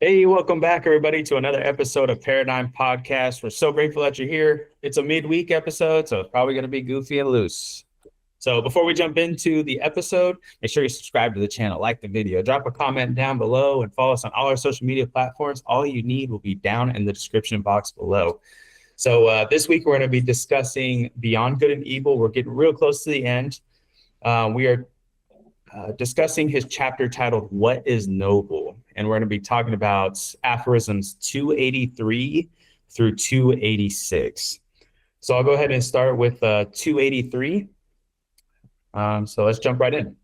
Hey, welcome back, everybody, to another episode of Paradyme Podcast. We're so grateful that you're here. It's a midweek episode, so it's probably going to be goofy and loose. So, before we jump into the episode, make sure you subscribe to the channel, like the video, drop a comment down below, and follow us on all our social media platforms. All you need will be down in the description box below. So, this week we're going to be discussing Beyond Good and Evil. We're getting real close to the end. We are discussing his chapter titled What is Noble? And we're going to be talking about aphorisms 283 through 286. So I'll go ahead and start with 283. So let's jump right in.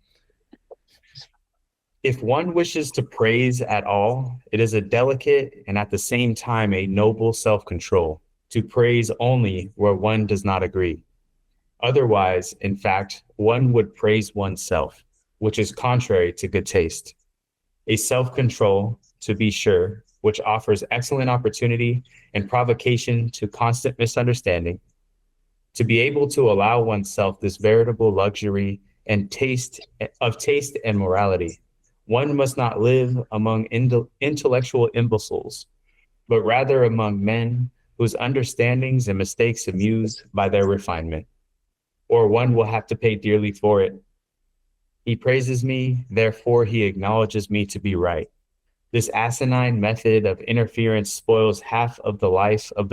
If one wishes to praise at all, it is a delicate and at the same time a noble self-control to praise only where one does not agree. Otherwise, in fact, one would praise oneself, which is contrary to good taste. A self-control, to be sure, which offers excellent opportunity and provocation to constant misunderstanding. To be able to allow oneself this veritable luxury and taste and morality, one must not live among intellectual imbeciles, but rather among men whose understandings and mistakes amuse by their refinement, or one will have to pay dearly for it. He praises me, therefore he acknowledges me to be right. This asinine method of interference spoils half of the life of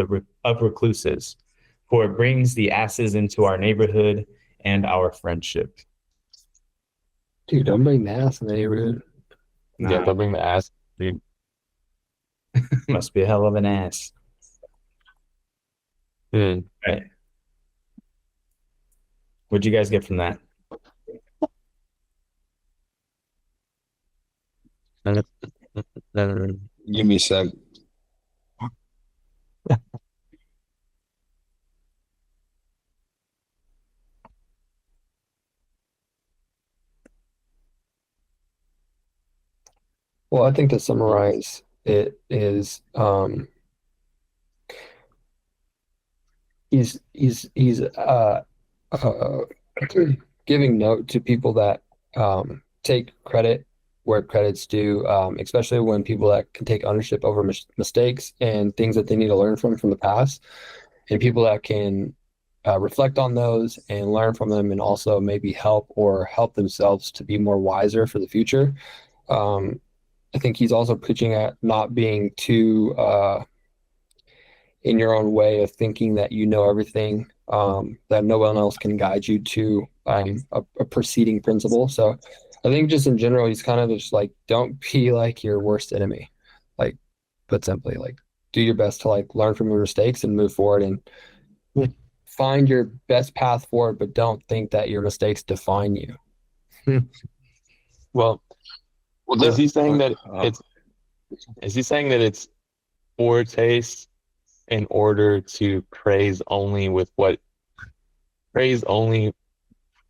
recluses, for it brings the asses into our neighborhood and our friendship. Dude, don't bring the ass in the neighborhood. Yeah, Don't bring the ass, dude. Must be a hell of an ass. Mm. Right. What'd you guys get from that? Give me a sec. Well, I think to summarize it is he's uh giving note to people that take credit where credit's due, especially when people that can take ownership over mistakes and things that they need to learn from the past, and people that can reflect on those and learn from them, and also maybe help themselves to be more wiser for the future. Um, I think he's also preaching at not being too in your own way of thinking that you know everything, that no one else can guide you to a preceding principle. So I think just in general, he's kind of just like, don't be like your worst enemy. Like, put simply, like, do your best to like learn from your mistakes and move forward and find your best path forward, but don't think that your mistakes define you. Well, Well, is he saying that it's poor taste in order to praise only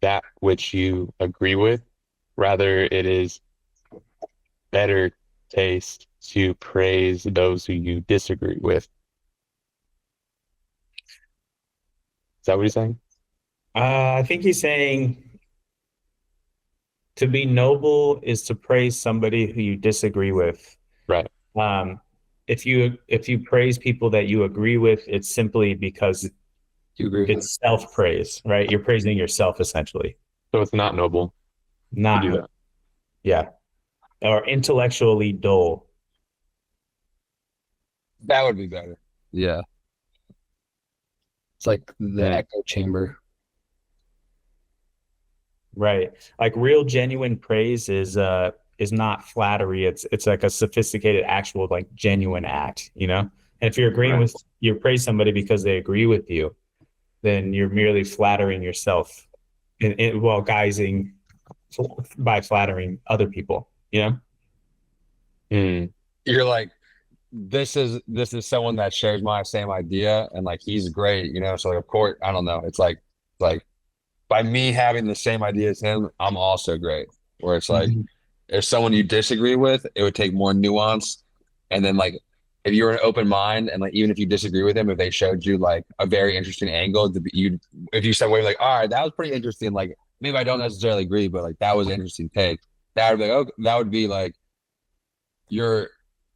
that which you agree with? Rather, it is better taste to praise those who you disagree with. Is that what he's saying? I think he's saying to be noble is to praise somebody who you disagree with. Right. Um, if you praise people that you agree with, it's simply because You agree with him? it's self-praise, right? You're praising yourself essentially. So it's not noble to Not, do that. yeah, or intellectually dull. That would be better. Yeah. It's like the Mm. echo chamber. Right. Like real genuine praise is not flattery. It's like a sophisticated, actual, like genuine act, you know? And if you're agreeing Right. with you praise somebody because they agree with you, then you're merely flattering yourself while guising by flattering other people, you know? Mm. You're like, this is someone that shares my same idea, and like he's great, so like, of course, I don't know, it's like by me having the same idea as him, I'm also great. Where it's like, Mhm. if someone you disagree with, it would take more nuance. And then like if you're an open mind, and like even if you disagree with them, if they showed you like a very interesting angle, you if you said, "Wait, like, all right, that was pretty interesting," like maybe I don't necessarily agree, but like that was an interesting take, that would be like, oh, that would be like your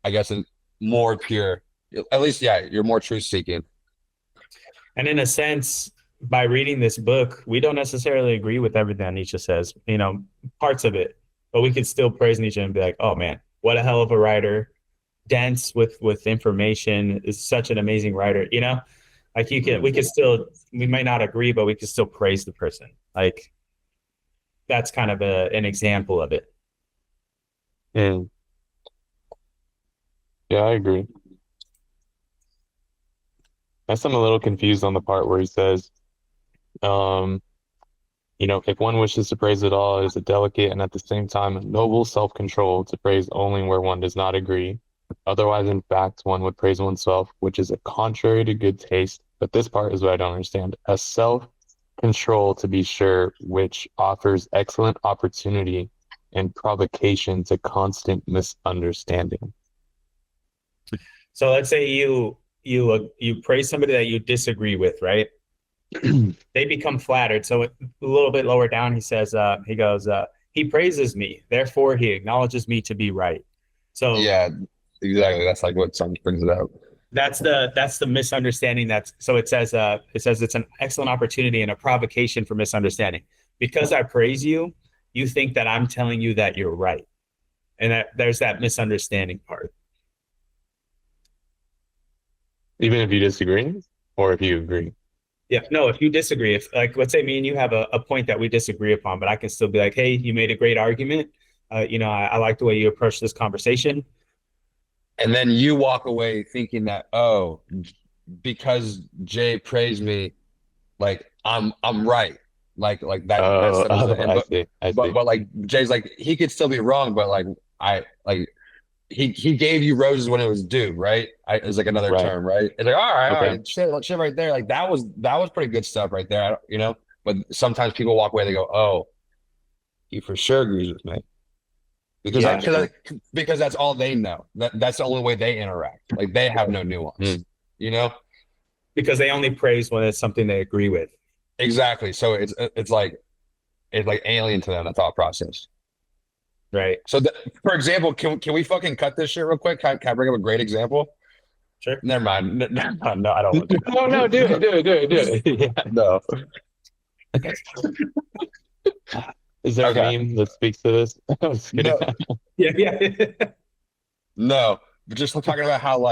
I guess, more pure. At least, yeah, you're more truth seeking. And in a sense, by reading this book, we don't necessarily agree with everything that Nietzsche says, parts of it, but we could still praise Nietzsche and be like, oh man, what a hell of a writer, dense with information, is such an amazing writer, like we might not agree, but we could still praise the person. Like that's kind of an example of it. And yeah, I agree. I guess I'm a little confused on the part where he says, um, if one wishes to praise at all, it is a delicate and at the same time a noble self-control to praise only where one does not agree. Otherwise, in fact, one would praise oneself, which is a contrary to good taste. But this part is what I don't understand. A self-control, to be sure, which offers excellent opportunity and provocation to constant misunderstanding. So let's say you praise somebody that you disagree with, right? They become flattered. So a little bit lower down, he says, he goes, he praises me, therefore he acknowledges me to be right. So Yeah, exactly. That's like what Sun brings it out. that's the misunderstanding. So it says it's an excellent opportunity and a provocation for misunderstanding. Because I praise you, you think that I'm telling you that you're right. And there's that misunderstanding part. Even if you disagree or if you agree. Yeah, no, if you disagree, if like let's say me and you have a point that we disagree upon, but I can still be like, hey, you made a great argument. I like the way you approach this conversation. And then you walk away thinking that, oh, because Jay praised me, like I'm right. Like that's Oh, the I see. I see. but like Jay's like he could still be wrong, but like I like he gave you roses when it was due, right? It's like another Right. term, right? It's like all Okay. right, shit right there. Like that was pretty good stuff right there, But sometimes people walk away, they go, oh, he for sure agrees with me. Because Yeah. because that's all they know. That's the only way they interact. Like they have no nuance, Mm. you know? Because they only praise when it's something they agree with. Exactly. So it's like alien to them, the thought process. Right. So for example, can we fucking cut this shit real quick? Can I bring up a great example? Sure. Never mind. No, I don't want to. Oh no, do it. Yeah. No. Is there Okay. a meme that speaks to this? I was kidding. No. Yeah. No. But just talking about how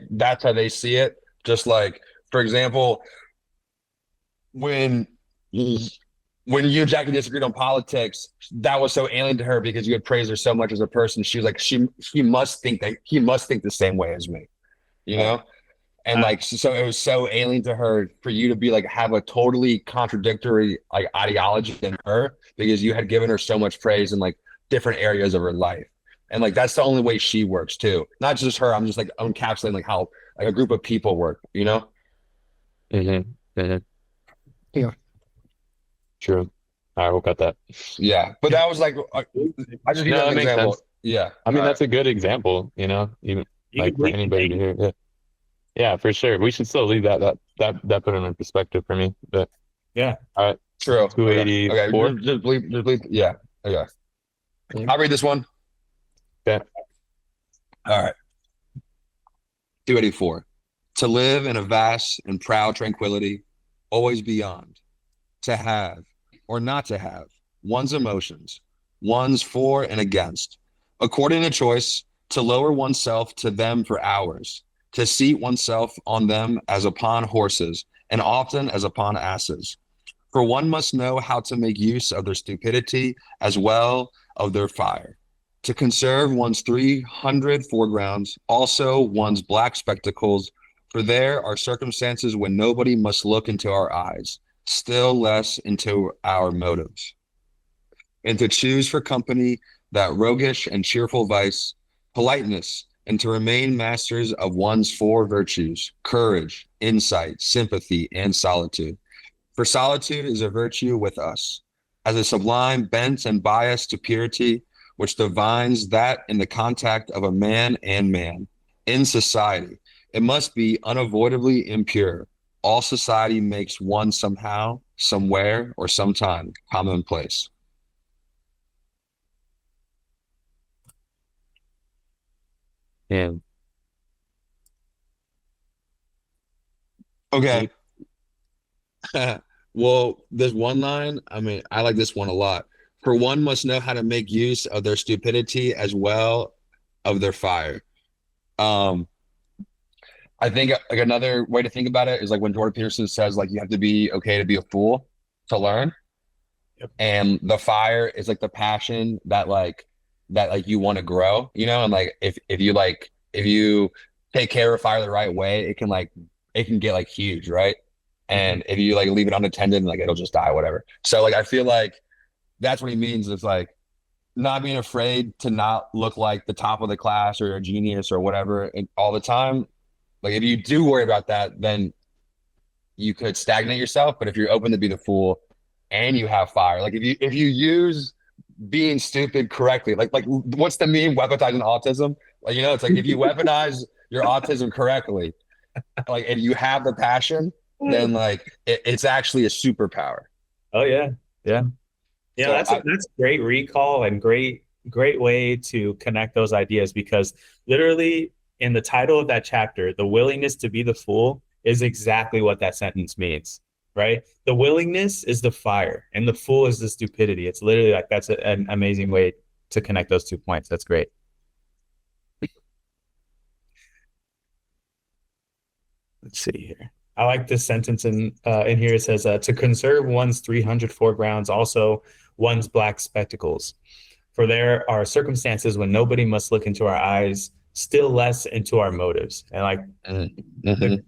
that's how they see it. Just like, for example, when you and Jackie disagreed on politics, that was so alien to her because you had praised her so much as a person. She was like, he must think the same way as me, you know? And like, so it was so alien to her for you to be like, have a totally contradictory like ideology in her because you had given her so much praise in like different areas of her life. And like, that's the only way she works too. Not just her. I'm just like encapsulating like how like a group of people work, you know? Yeah. True. All right, we'll cut that. Yeah. But that was like, I just give No, an that makes example. sense. Yeah. I mean, All that's a good example, even You like for can anybody to hear. Yeah. Yeah, for sure. We should still leave that put it in perspective for me. But Yeah. all right, True. Okay. 284. Just bleep. Yeah. Okay. I'll read this one. Okay. All right. 284. To live in a vast and proud tranquility, always beyond. To have or not to have one's emotions, one's for and against. According to choice, to lower oneself to them for hours, to seat oneself on them as upon horses, and often as upon asses. For one must know how to make use of their stupidity as well of their fire. To conserve one's 300 foregrounds, also one's black spectacles, for there are circumstances when nobody must look into our eyes, still less into our motives. And to choose for company that roguish and cheerful vice, politeness, and to remain masters of one's four virtues, courage, insight, sympathy, and solitude. For solitude is a virtue with us, as a sublime bent and bias to purity, which divines that in the contact of a man and man, in society, it must be unavoidably impure. All society makes one somehow, somewhere, or sometime commonplace. And Okay. Well, this one line, I mean, I like this one a lot. For one must know how to make use of their stupidity as well of their fire. Um, I think like another way to think about it is like when Jordan Peterson says like you have to be okay to be a fool to learn. Yep. And the fire is like the passion that like you want to grow, you know, and like if you take care of fire the right way, it can get like huge, right? Mhm. And if you like leave it unattended, like it'll just die, whatever. So like I feel like that's what he means. It's like not being afraid to not look like the top of the class or a genius or whatever all the time. Like if you do worry about that, then you could stagnate yourself. But if you're open to be the fool and you have fire, like if you use being stupid correctly, like what's the meme? Weaponizing autism. Like you know, it's like if you weaponize your autism correctly, like and you have the passion, then like it's actually a superpower. Oh yeah. Yeah. Yeah, So I that's great recall and great way to connect those ideas because literally in the title of that chapter, the willingness to be the fool is exactly what that sentence means, right? The willingness is the fire and the fool is the stupidity. It's literally like that's an amazing way to connect those 2 points. That's great. Let's see here. I like this sentence in here. It says to conserve one's 300 foregrounds, also one's black spectacles. For there are circumstances when nobody must look into our eyes, still less into our motives. And like Mhm.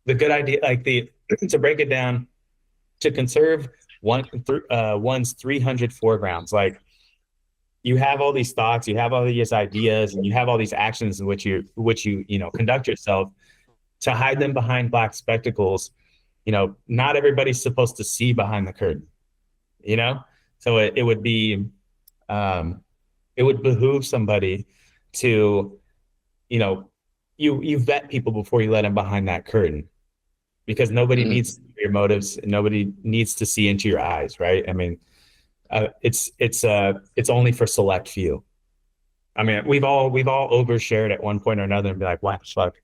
the good idea, like the to break it down, to conserve one's 300 foregrounds. Like you have all these thoughts, you have all these ideas, and you have all these actions in which you conduct yourself to hide them behind black spectacles. Not everybody's supposed to see behind the curtain, you know? So it would be, it would behoove somebody to, you know, you vet people before you let them behind that curtain because nobody Mhm. needs your motives. And nobody needs to see into your eyes, right? I mean, it's only for select few. I mean, we've all overshared at one point or another and be like, why the fuck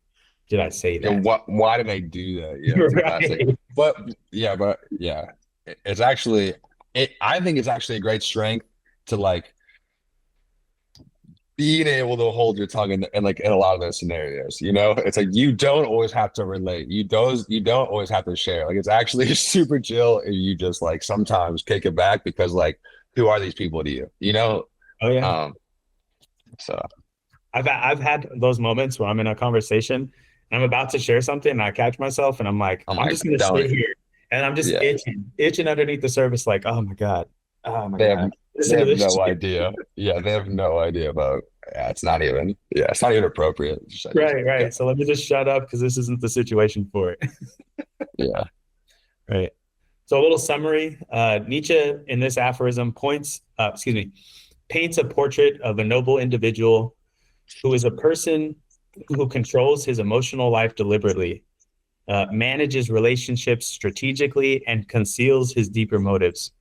did I say And that? why do they do that? Yeah, it's a classic. Right. But yeah, it's actually I think it's actually a great strength to like being able to hold your tongue in like in a lot of those scenarios. You know, it's like you don't always have to relate. You don't always have to share. Like it's actually super chill if you just like sometimes kick it back because like who are these people to you? You know? Oh yeah. Um, so I've had those moments where I'm in a conversation and I'm about to share something and I catch myself and I'm like, I'm I'm like, just gonna don't sit here and I'm just yeah. itching underneath the surface, like, oh my God. Oh my They have God. they Listen to have this no shit. idea. Yeah, they have no idea about it's not even appropriate. It's just like, Right, okay. right. So let me just shut up because this isn't the situation for it. Yeah. Right. So a little summary. Nietzsche in this aphorism paints a portrait of a noble individual who is a person who controls his emotional life deliberately, manages relationships strategically, and conceals his deeper motives.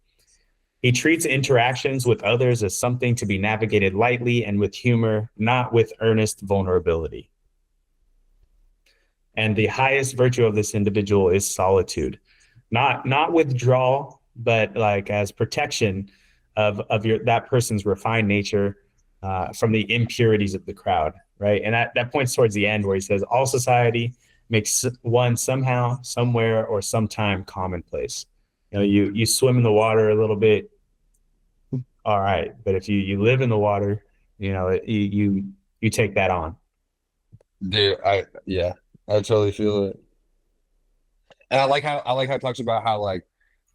He treats interactions with others as something to be navigated lightly and with humor, not with earnest vulnerability. And the highest virtue of this individual is solitude, not withdrawal, but like as protection of your that person's refined nature from the impurities of the crowd, right? And that points towards the end where he says all society makes one somehow, somewhere, or sometime commonplace. You swim in the water a little bit, all right, but if you live in the water, you take that on. Dude, I totally feel it. And I like how it talks about how like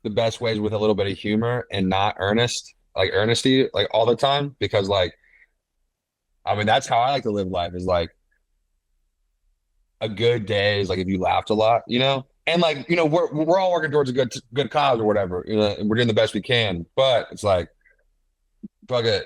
the best ways with a little bit of humor and not earnesty, like all the time. Because like I mean that's how I like to live life is like a good day is like if you laughed a lot, you know? And like, you know, we're all working towards a good cause or whatever, you know, and we're doing the best we can. But it's like, fuck it.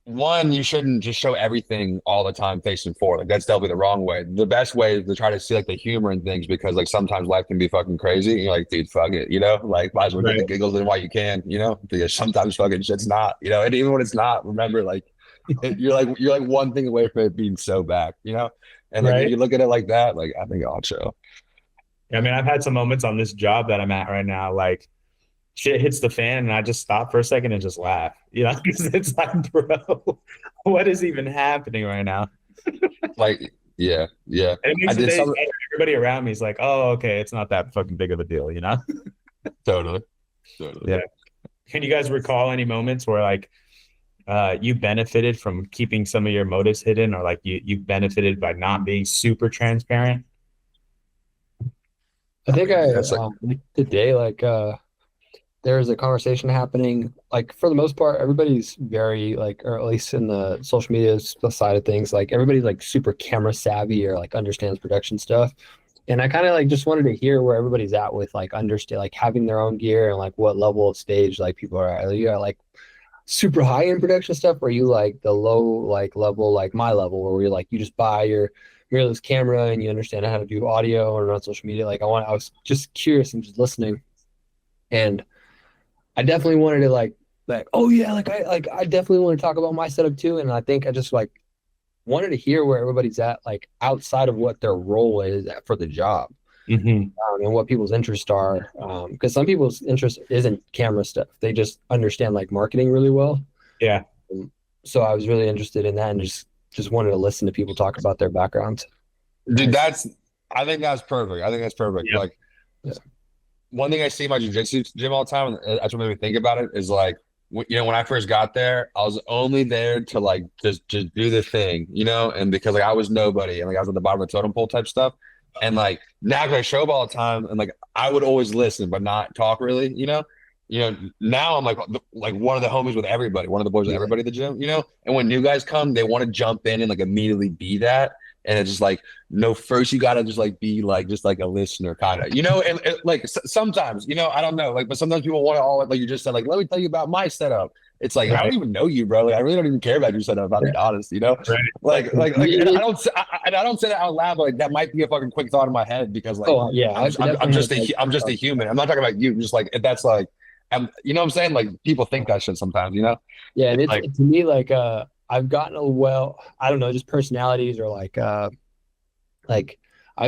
One, you shouldn't just show everything all the time facing forward. Like that's definitely the wrong way. The best way is to try to see like the humor in things because like sometimes life can be fucking crazy. And you're like, dude, fuck it, you know? Like might as well get the Right. giggles in while you can, you know? Because sometimes fucking shit's not, you know, and even when it's not, remember like you're like one thing away from it being so bad, you know? And like if Right. you look at it like that, like I think I'll chill. I mean, I've had some moments on this job that I'm at right now, like shit hits the fan and I just stop for a second and just laugh. You know, 'cause it's like, bro, what is even happening right now? Like, yeah, yeah. And it I makes the did day some better. Everybody around me is like, oh, okay, it's not that fucking big of a deal, you know? totally, totally. Yeah. Can you guys recall any moments where like you benefited from keeping some of your motives hidden, or like you benefited by not being super transparent? I think That's like, like today, like there was a conversation happening. Like for the most part, everybody's very like, or at least in the social media side of things, like everybody's like super camera savvy or like understands production stuff. And I kind of like just wanted to hear where everybody's at with like understand like having their own gear and like what level of stage like people are at. Are you at like super high end production stuff, or are you like the low like level, like my level, where you're like you just buy your mirrorless camera and you understand how to do audio or run social media? Like I was just curious and just listening. And I definitely wanted to like oh yeah, like I definitely want to talk about my setup too. And I think I just like wanted to hear where everybody's at, like outside of what their role is for the job, Hmm. and what people's interests are. Because some people's interest isn't camera stuff; they just understand like marketing really well. Yeah. So I was really interested in that, and just wanted to listen to people talk about their backgrounds. dude, Nice. I think that's perfect. I think that's perfect. Yep. Like Yeah. one thing I see in my jujitsu gym all the time, and that's what made me think about it, is like, you know, when I first got there, I was only there to like just do the thing, you know, and because like I was nobody and like I was at the bottom of the totem pole type stuff, and like now 'cause I show up all the time and like I would always listen but not talk really, you know. You know, now I'm like one of the homies with everybody, one of the boys with Yeah. everybody at the gym, you know. And when new guys come, they want to jump in and like immediately be that, and it's just like no, first you gotta just like be like just like a listener kind of, you know. And like sometimes, you know, I don't know, like, but sometimes people want to all like you just said, like, let me tell you about my setup. It's like I don't Right. even know you, bro. Like, I really don't even care about your setup, if I'm being honest, you know. Right. And I don't say that out loud, but like that might be a fucking quick thought in my head because like Oh yeah, I I'm definitely just had I'm just a human. I'm not talking about you. Just like if that's like you know what I'm saying? Like people think that shit sometimes, you know? yeah, and Like, to me like I've gotten I don't know, just personalities or like I've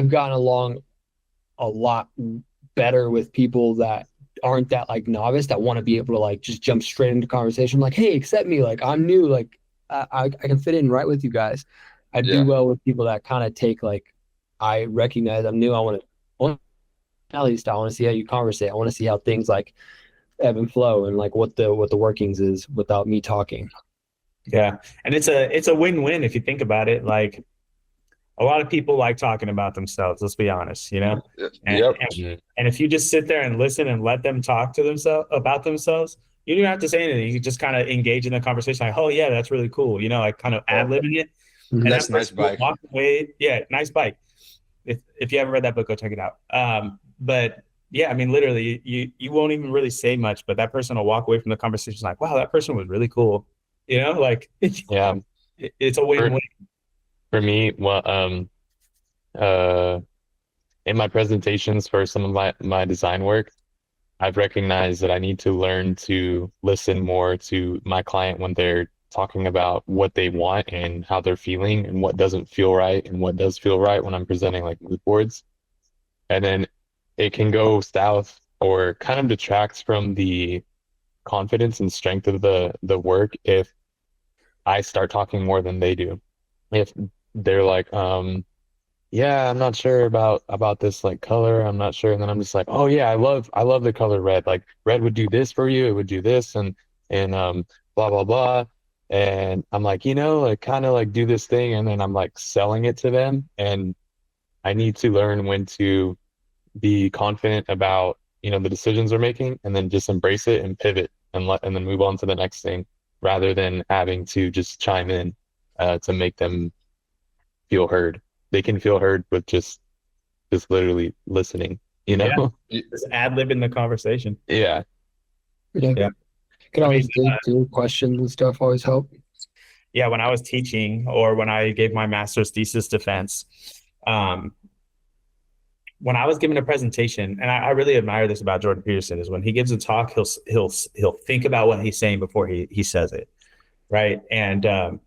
gotten along a lot better with people that aren't that like novice, that want to be able to like just jump straight into conversation, like hey, accept me, like I'm new, like I can fit in right with you guys. I do Yeah. well with people that kind of take like, I recognize I'm new, I want to at least I want to see how you conversate, I want to see how things like ebb and flow and like what the workings is without me talking. yeah. And it's a win-win if you think about it. Like a lot of people like talking about themselves, let's be honest, you know? And, Yep. and if you just sit there and listen and let them talk to themselves about themselves, you don't have to say anything. You just kind of engage in the conversation like, oh yeah, that's really cool. You know, like kind of ad-libbing it. And That's that a nice person will bike. walk away. Yeah, nice bike. If you haven't read that book, go check it out. But yeah, I mean, literally, you won't even really say much, but that person will walk away from the conversation like, wow, that person was really cool. You know, like Yeah. it's a For win-win. for me, well, uh, in my presentations for some of my design work, I've recognized that I need to learn to listen more to my client when they're talking about what they want and how they're feeling and what doesn't feel right and what does feel right when I'm presenting like mood boards. And then it can go south or kind of detracts from the confidence and strength of the work if I start talking more than they do. If they're like, yeah, I'm not sure about this like color. I'm not sure. And then I'm just like, oh yeah, I love the color red. Like red would do this for you. It would do this and blah blah blah. And I'm like, you know, like kind of like do this thing, and then I'm like selling it to them. And I need to learn when to be confident about, you know, the decisions we're making, and then just embrace it and pivot and then move on to the next thing, rather than having to just chime in to make them feel heard. They can feel heard with just literally listening, you Yeah. know? Just ad-lib in the conversation. Yeah. Yeah, Yeah. can I mean, always dig through questions and stuff, always help. yeah, when I was teaching or when I gave my master's thesis defense, um, when I was giving a presentation, and I really admire this about Jordan Peterson, is when he gives a talk, he'll think about what he's saying before he says it, right? And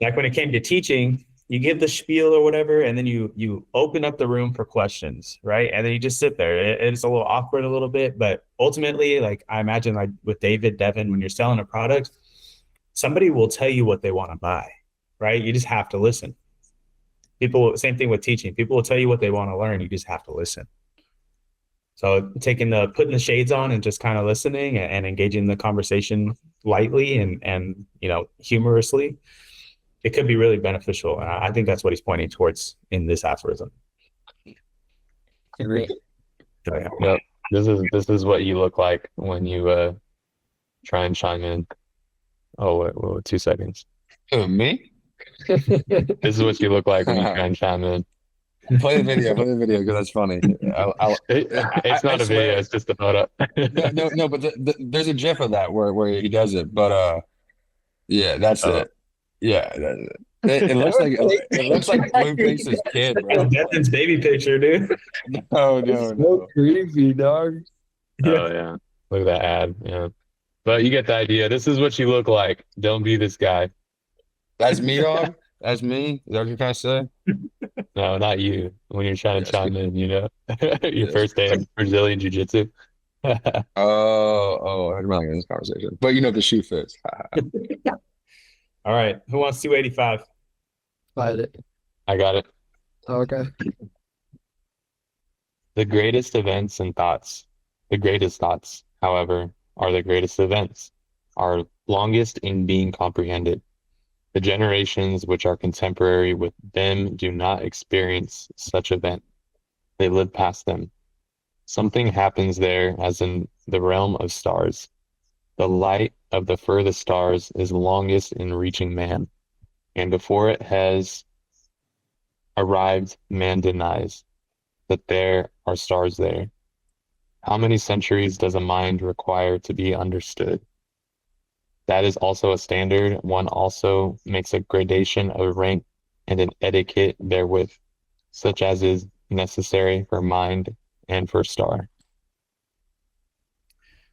Like when it came to teaching, you give the spiel or whatever, and then you open up the room for questions, right? And then you just sit there. It's a little awkward a little bit, but ultimately, like I imagine, like with David, Devin, when you're selling a product, somebody will tell you what they want to buy, right? You just have to listen. People, same thing with teaching. People will tell you what they want to learn. You just have to listen. So putting the shades on and just kind of listening and engaging the conversation lightly and humorously, it could be really beneficial. And I think that's what he's pointing towards in this aphorism. Agree. So, yeah. Yep. This is what you look like when you try and chime in. Oh, wait, 2 seconds. Who, me? This is what you look like when you try and chime in. Play the video because that's funny. It's not a video, it's just a photo. No, but there's a GIF of that where he does it. But yeah, that's Oh. it. Yeah, that's it. It looks like Blueface's kid, bro. Devon's baby picture, dude. No. So creepy, dog. Oh yeah. Look at that ad. Yeah. But you get the idea. This is what you look like. Don't be this guy. That's me, dog. That's me. Is that what you're trying to say? No, not you. When you're trying to Yes, chime in, your yes. first day of Brazilian Jiu-Jitsu. I heard about this conversation. But the shoe fits. All right. Who wants 285? Find it. I got it. Okay. The greatest events and thoughts. The greatest thoughts, however, are the greatest events, are longest in being comprehended. The generations which are contemporary with them do not experience such event. They live past them. Something happens there as in the realm of stars. The light of the furthest stars is longest in reaching man, and before it has arrived, man denies that there are stars there. How many centuries does a mind require to be understood? That is also a standard. One also makes a gradation of rank and an etiquette therewith, such as is necessary for mind and for star.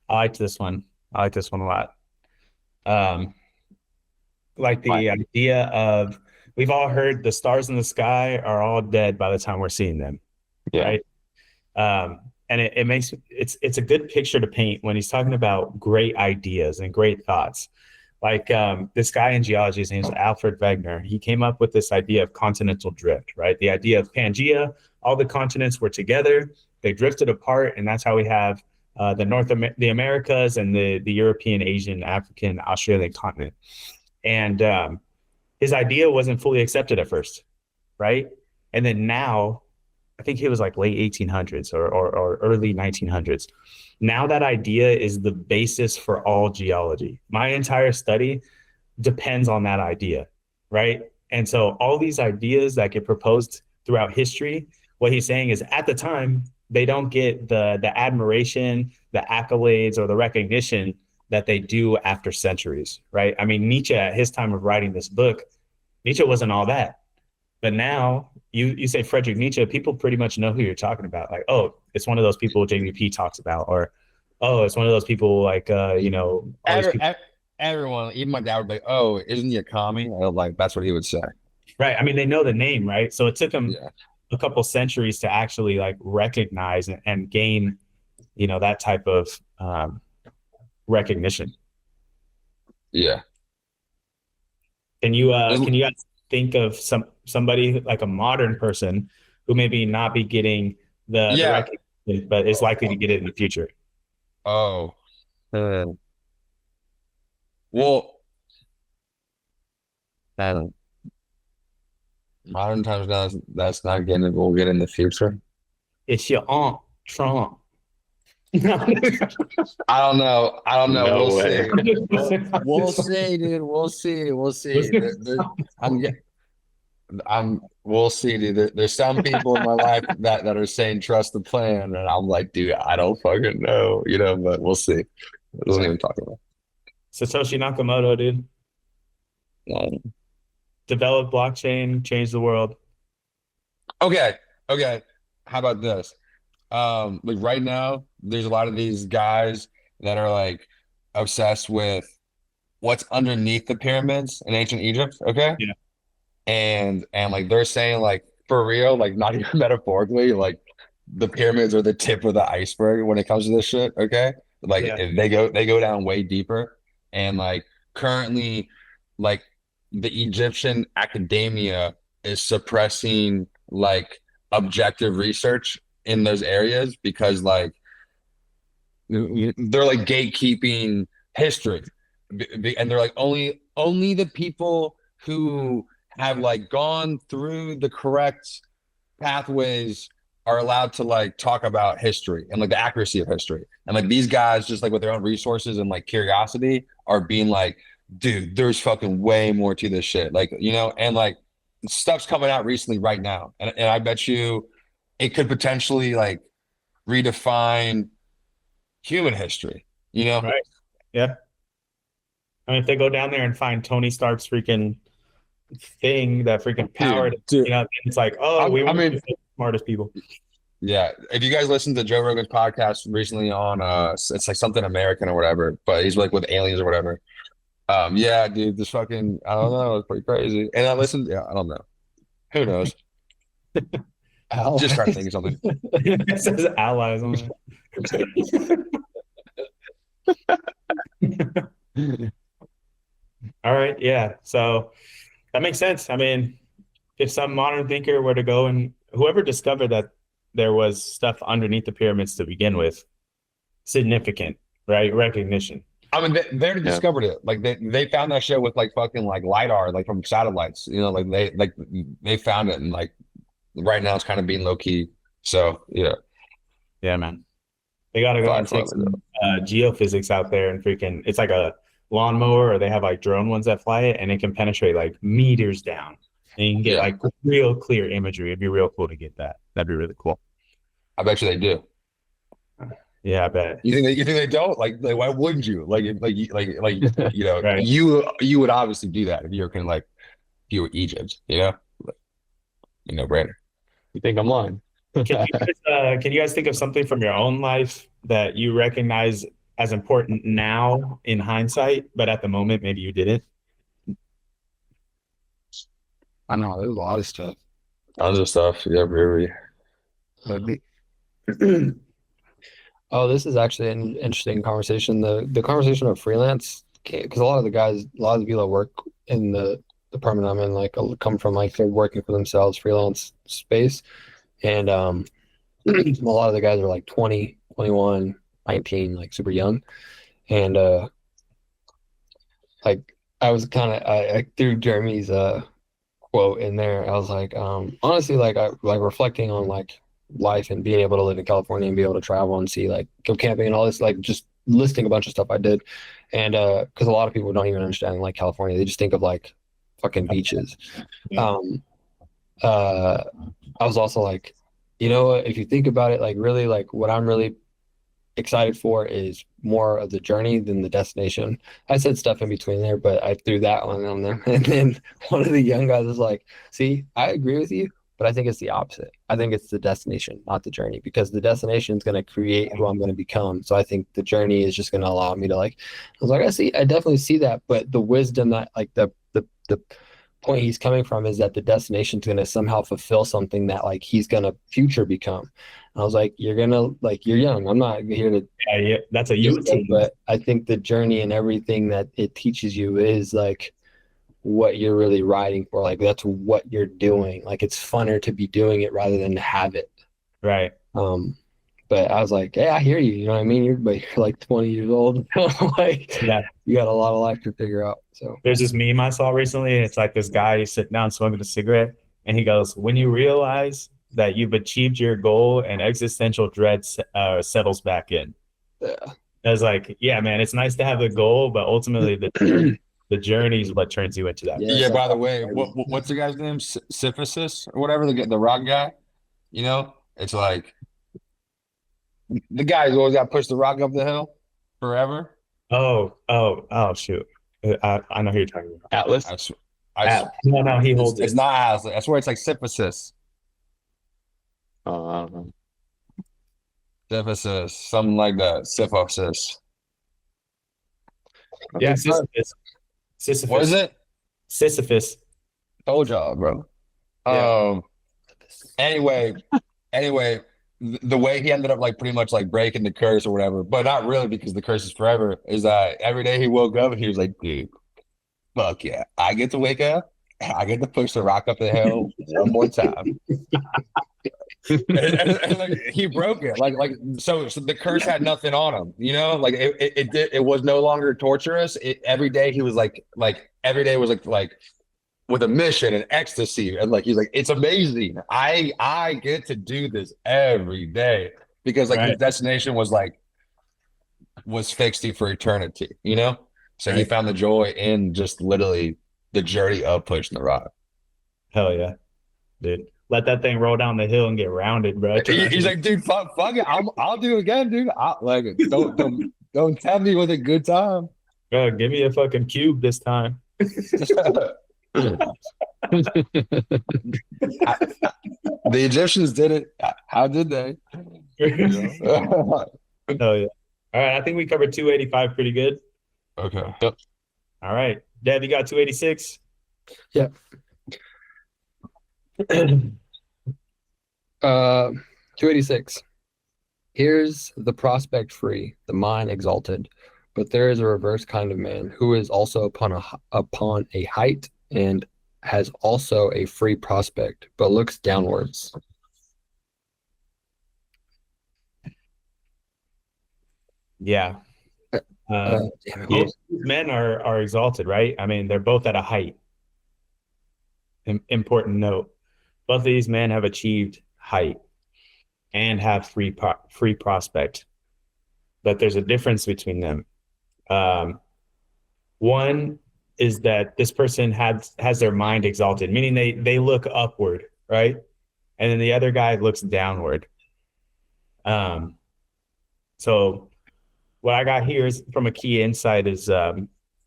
I liked this one. I like this one a lot. Like the idea of we've all heard the stars in the sky are all dead by the time we're seeing them, Yeah. right? And it makes it's a good picture to paint when he's talking about great ideas and great thoughts. Like this guy in geology, his name is Alfred Wegener. He came up with this idea of continental drift, right? The idea of Pangea, all the continents were together, they drifted apart, and that's how we have the Americas and the European, Asian, African, Australian continent. And his idea wasn't fully accepted at first, right? And then now, I think it was like late 1800s or early 1900s. Now that idea is the basis for all geology. My entire study depends on that idea, right? And so all these ideas that get proposed throughout history, what he's saying is at the time, they don't get the admiration, the accolades, or the recognition that they do after centuries, right? I mean, Nietzsche, at his time of writing this book, Nietzsche wasn't all that. But now you say Friedrich Nietzsche, people pretty much know who you're talking about. Like, oh, it's one of those people JVP talks about, or oh, it's one of those people like all these people. Everyone, even my dad would be like, "Oh, isn't he a commie?" Like that's what he would say. Right. I mean, they know the name, right? So it took them Yeah. a couple centuries to actually like recognize and gain, that type of recognition. Yeah. Can you guys think of somebody like a modern person who maybe not be getting the recognition, but is likely to get it in the future? Oh. Well, modern times now that's not getting it. We'll get in the future. It's your aunt Trump. I don't know. No We'll way. see. We'll see, dude. We'll see. We'll see, dude. There's some people in my life that are saying trust the plan, and I'm like, dude, I don't fucking know, but we'll see. It doesn't even talk about. Satoshi Nakamoto, dude. Develop blockchain, change the world. Okay. How about this? Like right now, there's a lot of these guys that are like obsessed with what's underneath the pyramids in ancient Egypt, okay? Yeah. And like they're saying like for real, like not even metaphorically, like the pyramids are the tip of the iceberg when it comes to this shit, okay? Like Yeah. they go down way deeper. And like currently, like the Egyptian academia is suppressing like objective research in those areas because like they're like gatekeeping history. And they're like only the people who have like gone through the correct pathways are allowed to like talk about history and like the accuracy of history. And like these guys, just like with their own resources and like curiosity, are being like, dude, there's fucking way more to this shit. Like, and like stuff's coming out recently right now. And I bet you it could potentially like redefine human history, you know? Right. Yeah. I mean, if they go down there and find Tony Stark's freaking thing, that freaking power, Dude, it's like, oh, we I weren't mean, just the smartest people. yeah. If you guys listen to Joe Rogan's podcast recently on it's like something American or whatever, but he's like with aliens or whatever. Yeah, dude, this fucking I don't know, it's pretty crazy. And I listened, yeah, I don't know. Who knows? Just start thinking something. It says allies on it. All right. Yeah. So that makes sense. I mean, if some modern thinker were to go and whoever discovered that there was stuff underneath the pyramids to begin with, significant, right? Recognition. I mean, they already discovered it. Like they found that shit with like fucking like lidar, like from satellites. Like they found it, and like right now it's kind of being low key. So yeah, Yeah, man. They got to go and take some geophysics out there and freaking. It's like a lawnmower, or they have like drone ones that fly it, and it can penetrate like meters down, and you can get like real clear imagery. It'd be real cool to get that. That'd be really cool. I bet you they do. Yeah, I bet. You think they don't? Like why wouldn't you? Like Right. you would obviously do that if you were you were Egypt, brainer. You think I'm lying? Can you guys think of something from your own life that you recognize as important now in hindsight, but at the moment maybe you didn't? I know there's a lot of stuff. Tons of stuff. Yeah, very. Oh, this is actually an interesting conversation. The conversation of freelance, because a lot of the people that work in the department I'm in, like come from like they're working for themselves, freelance space, and a lot of the guys are like 20, 21, 19, like super young, and like I was kind of I threw Jeremy's quote in there. I was like, honestly, like I like reflecting on like life and being able to live in California and be able to travel and see like go camping and all this, like just listing a bunch of stuff I did. And because a lot of people don't even understand like California, they just think of like fucking beaches. Yeah. I was also like, if you think about it, like really like what I'm really excited for is more of the journey than the destination. I said stuff in between there, but I threw that one on there. And then one of the young guys was like, see, I agree with you, but I think it's the opposite. I think it's the destination, not the journey, because the destination is going to create who I'm going to become. So I think the journey is just going to allow me to I was like, I definitely see that. But the wisdom that like the point he's coming from is that the destination is going to somehow fulfill something that like he's going to future become. I was like, you're young. I'm not here to. Yeah, that's a you team. But I think the journey and everything that it teaches you is like what you're really riding for. Like that's what you're doing. Like it's funner to be doing it rather than to have it. Right. But I was like, hey, I hear you. You know what I mean? You're like 20 years old. Like, yeah, you got a lot of life to figure out. So there's this meme I saw recently. It's like this guy sitting down smoking a cigarette, and he goes, "When you realize that you've achieved your goal and existential dread settles back in." Yeah. I was like, yeah, man, it's nice to have the goal, but ultimately the journey is what turns you into that. Yeah. By the way, what's the guy's name? Syphilis or whatever, the rock guy. It's like the guy who's always got to push the rock up the hill forever. Oh, shoot. I know who you're talking about. Atlas? No, he holds it. It's not Atlas. I swear it's like Syphilis. Oh, I don't know. Syphilis, something like that. Syphilis. Yeah, What is Sisyphus. it? Sisyphus. Told y'all, bro. Yeah. Um. Anyway, anyway, the way he ended up like pretty much like breaking the curse or whatever, but not really because the curse is forever. Is that every day he woke up and he was like, dude, fuck yeah, I get to wake up, I get to push the rock up the hill one more time. And, like he broke it so the curse had nothing on him, you know, like it was no longer torturous. Every day he was like every day was like with a mission and ecstasy, and like he's like, it's amazing, I get to do this every day because like his Right. destination was fixed for eternity, you know. So he Right. found the joy in just literally the journey of pushing the rock. Hell yeah, dude. Let that thing roll down the hill and get rounded, bro. He's like, dude, fuck it, I'll do it again, dude. Like, don't tell me with a good time. Bro, give me a fucking cube this time. The Egyptians did it. How did they? Hell yeah. All right, I think we covered 285 pretty good. Okay. Yep. All right, Dev, you got 286. Yeah. 286. Here's the prospect free, the mind exalted, but there is a reverse kind of man who is also upon a height and has also a free prospect, but looks downwards. Yeah. Damn it, Both men are exalted, right? I mean, they're both at a height. Important note. Both of these men have achieved height and have free prospect, but there's a difference between them. One is that this person has their mind exalted, meaning they look upward, right? And then the other guy looks downward. So what I got here is from a key insight is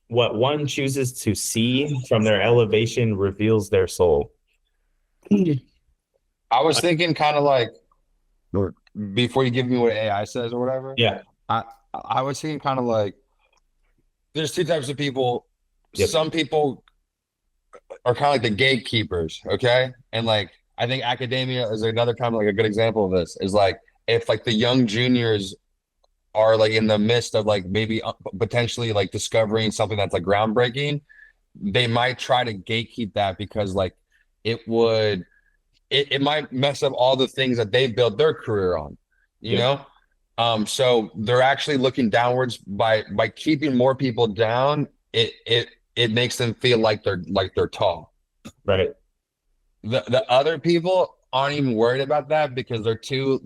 what one chooses to see from their elevation reveals their soul. I was thinking kind of like before you give me what AI says or whatever. Yeah. I was thinking kind of like there's two types of people. Yep. Some people are kind of like the gatekeepers, okay? And like I think academia is another kind of like a good example of this. Is like if like the young juniors are like in the midst of like maybe potentially like discovering something that's like groundbreaking, they might try to gatekeep that because like it might mess up all the things that they built their career on, you know? So they're actually looking downwards by keeping more people down. It makes them feel like they're tall. Right. The other people aren't even worried about that because they're too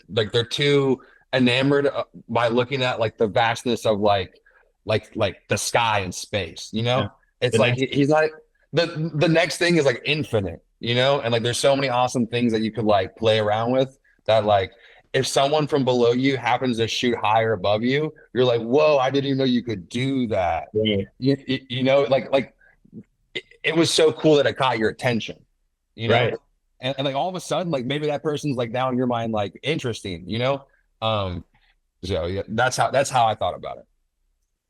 they're too enamored by looking at like the vastness of like the sky and space, you know. Yeah. It's like he's not the next thing is like infinite, you know, and like there's so many awesome things that you could like play around with that like if someone from below you happens to shoot higher above you, you're like, whoa, I didn't even know you could do that. Yeah. You know, like it was so cool that it caught your attention, you know. Right. And like all of a sudden like maybe that person's like now in your mind like interesting, you know. So yeah, that's how I thought about it.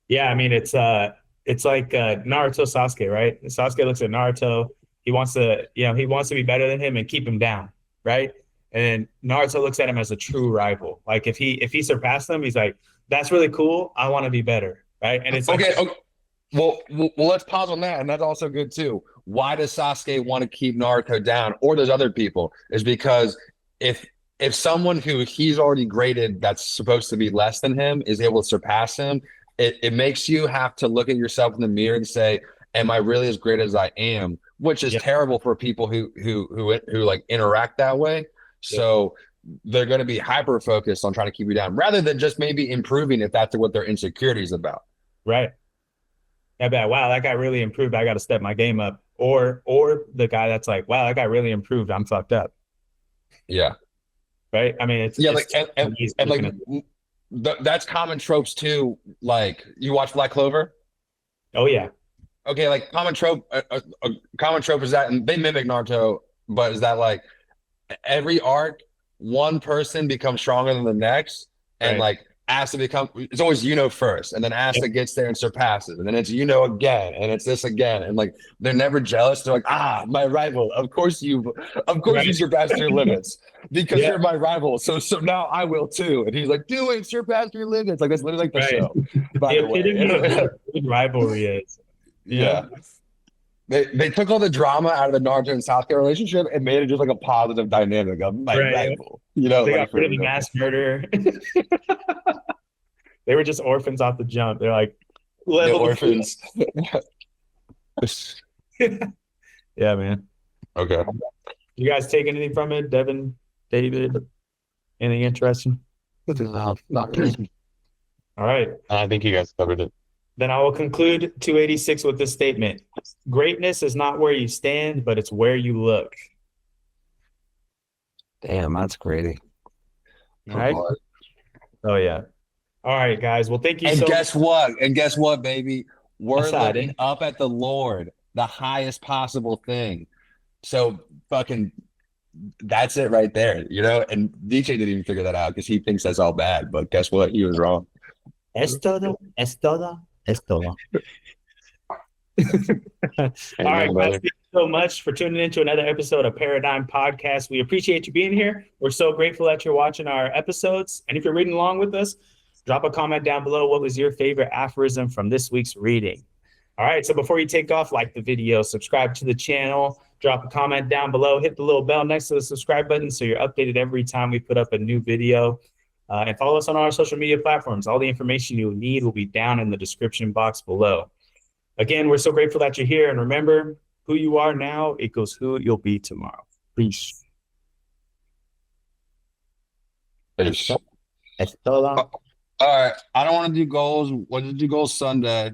Yeah, I mean it's like Naruto Sasuke, right? Sasuke looks at Naruto, he wants to be better than him and keep him down, right? And Naruto looks at him as a true rival. Like if he surpassed him, he's like, that's really cool, I want to be better, right? And it's okay. Well, let's pause on that, and that's also good too. Why does Sasuke want to keep Naruto down, or those other people? Is because if someone who he's already graded that's supposed to be less than him is able to surpass him, it makes you have to look at yourself in the mirror and say, am I really as great as I am? Which is terrible for people who like interact that way. So they're going to be hyper focused on trying to keep you down rather than just maybe improving if that's what their insecurity is about. Right. Yeah, but wow, that guy really improved, I got to step my game up. Or the guy that's like, wow, that guy really improved, I'm fucked up. Yeah. Right. I mean, it's like and like that's common tropes too. Like you watch Black Clover. Oh yeah. Okay, like common trope. A common trope is that, and they mimic Naruto, but is that like every arc, one person becomes stronger than the next, and Right. like Asta become it's always first, and then Asta gets there and surpasses, and then it's again, and it's this again, and like they're never jealous. They're like, my rival. Of course you surpassed your limits because you're my rival. So now I will too. And he's like, do it, surpass your limits. Like that's literally like the show. By the way, epitome of what a good rivalry is. yeah. They took all the drama out of the Naruto and Sasuke relationship and made it just like a positive dynamic of my rival. They got rid of the mass murder. They were just orphans off the jump. They're like the orphans. Yeah, man. Okay. You guys take anything from it, Devin, David? Anything interesting? No, not really. All right. I think you guys covered it. Then I will conclude 286 with this statement. Greatness is not where you stand, but it's where you look. Damn, that's crazy. All right. Oh, yeah. All right, guys. Well, thank you And so guess what? And guess what, baby? We're Aside, looking up at the Lord, the highest possible thing. So fucking that's it right there, And Nietzsche didn't even figure that out because he thinks that's all bad. But guess what? He was wrong. Es todo, es todo, es todo. All right, guys. Thank you so much for tuning in to another episode of Paradyme Podcast. We appreciate you being here. We're so grateful that you're watching our episodes. And if you're reading along with us, drop a comment down below. What was your favorite aphorism from this week's reading? All right, so before you take off, like the video, subscribe to the channel, drop a comment down below, hit the little bell next to the subscribe button so you're updated every time we put up a new video. And follow us on our social media platforms. All the information you'll need will be down in the description box below. Again, we're so grateful that you're here. And remember, who you are now equals who you'll be tomorrow. Peace. All right. I don't want to do goals. What did you do goals Sunday?